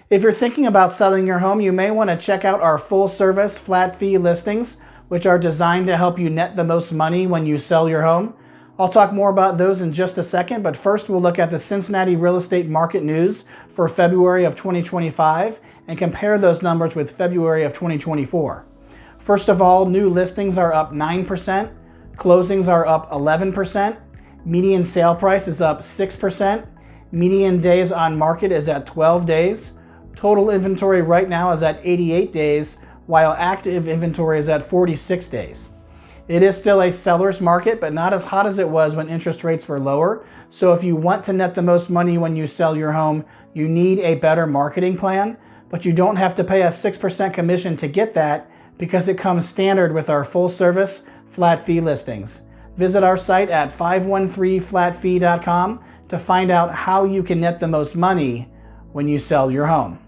If you're thinking about selling your home, you may want to check out our full-service flat fee listings, which are designed to help you net the most money when you sell your home. I'll talk more about those in just a second, but first we'll look at the Cincinnati real estate market news for February of 2025 and compare those numbers with February of 2024. First of all, new listings are up 9%, closings are up 11%, median sale price is up 6%, median days on market is at 12 days, total inventory right now is at 88 days, while active inventory is at 46 days. It is still a seller's market, but not as hot as it was when interest rates were lower. So if you want to net the most money when you sell your home, you need a better marketing plan, but you don't have to pay a 6% commission to get that because it comes standard with our full service flat fee listings. Visit our site at 513flatfee.com to find out how you can net the most money when you sell your home.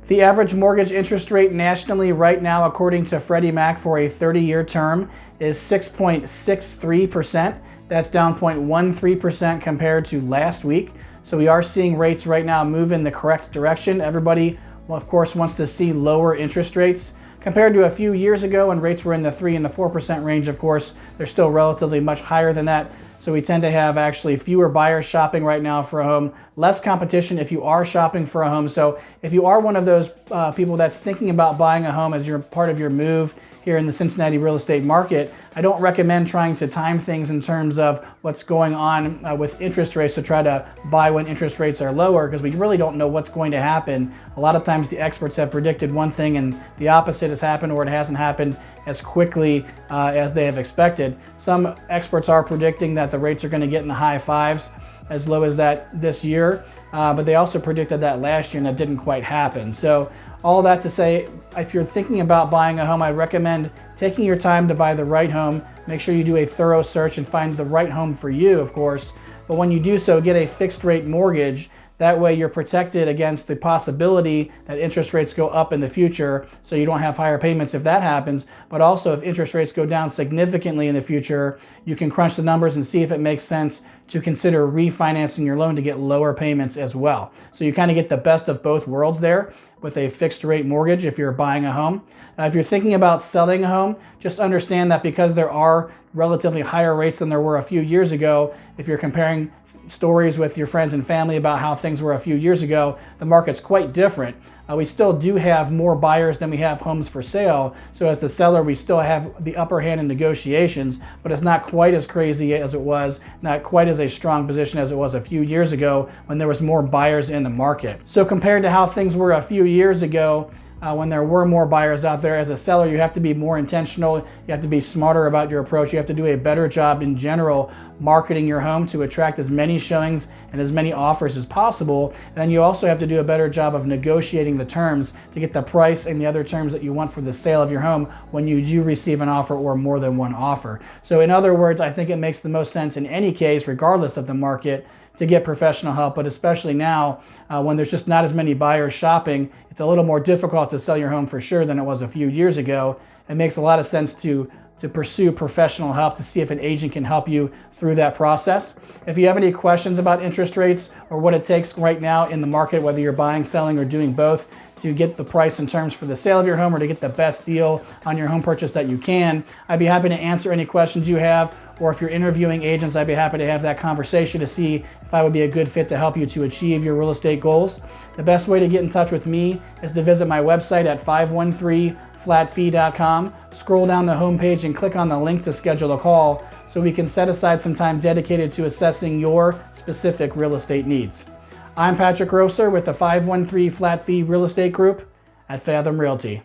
The average mortgage interest rate nationally right now, according to Freddie Mac for a 30-year term, is 6.63%. That's down 0.13% compared to last week. So we are seeing rates right now move in the correct direction. Everybody, well, of course, wants to see lower interest rates. Compared to a few years ago when rates were in the 3 and the 4% range, of course, they're still relatively much higher than that. So we tend to have actually fewer buyers shopping right now for a home, less competition if you are shopping for a home. So if you are one of those people that's thinking about buying a home as part of your move here in the Cincinnati real estate market, I don't recommend trying to time things in terms of what's going on with interest rates to try to buy when interest rates are lower, because we really don't know what's going to happen. A lot of times the experts have predicted one thing and the opposite has happened, or it hasn't happened as quickly as they have expected. Some experts are predicting that the rates are going to get in the high fives, as low as that this year, but they also predicted that last year and that didn't quite happen. So all that to say, if you're thinking about buying a home, I recommend taking your time to buy the right home. Make sure you do a thorough search and find the right home for you, of course. But when you do so, get a fixed rate mortgage. That way you're protected against the possibility that interest rates go up in the future, so you don't have higher payments if that happens. But also if interest rates go down significantly in the future, you can crunch the numbers and see if it makes sense to consider refinancing your loan to get lower payments as well. So you kind of get the best of both worlds there with a fixed rate mortgage if you're buying a home. If you're thinking about selling a home, just understand that because there are relatively higher rates than there were a few years ago, if you're comparing stories with your friends and family about how things were a few years ago, the market's quite different. We still do have more buyers than we have homes for sale. So as the seller, we still have the upper hand in negotiations, but it's not quite as crazy as it was, not quite as a strong position as it was a few years ago when there was more buyers in the market. So compared to how things were a few years ago, when there were more buyers out there, as a seller, you have to be more intentional. You have to be smarter about your approach. You have to do a better job in general marketing your home to attract as many showings and as many offers as possible. And then you also have to do a better job of negotiating the terms to get the price and the other terms that you want for the sale of your home when you do receive an offer or more than one offer. So in other words, I think it makes the most sense in any case, regardless of the market, to get professional help, but especially now when there's just not as many buyers shopping, it's a little more difficult to sell your home for sure than it was a few years ago. It makes a lot of sense to pursue professional help to see if an agent can help you through that process. If you have any questions about interest rates or what it takes right now in the market, whether you're buying, selling, or doing both, to get the price and terms for the sale of your home or to get the best deal on your home purchase that you can, I'd be happy to answer any questions you have. Or if you're interviewing agents, I'd be happy to have that conversation to see if I would be a good fit to help you to achieve your real estate goals. The best way to get in touch with me is to visit my website at 513flatfee.com. Scroll down the homepage and click on the link to schedule a call so we can set aside some time dedicated to assessing your specific real estate needs. I'm Patrick Grosser with the 513 Flat Fee Real Estate Group at Fathom Realty.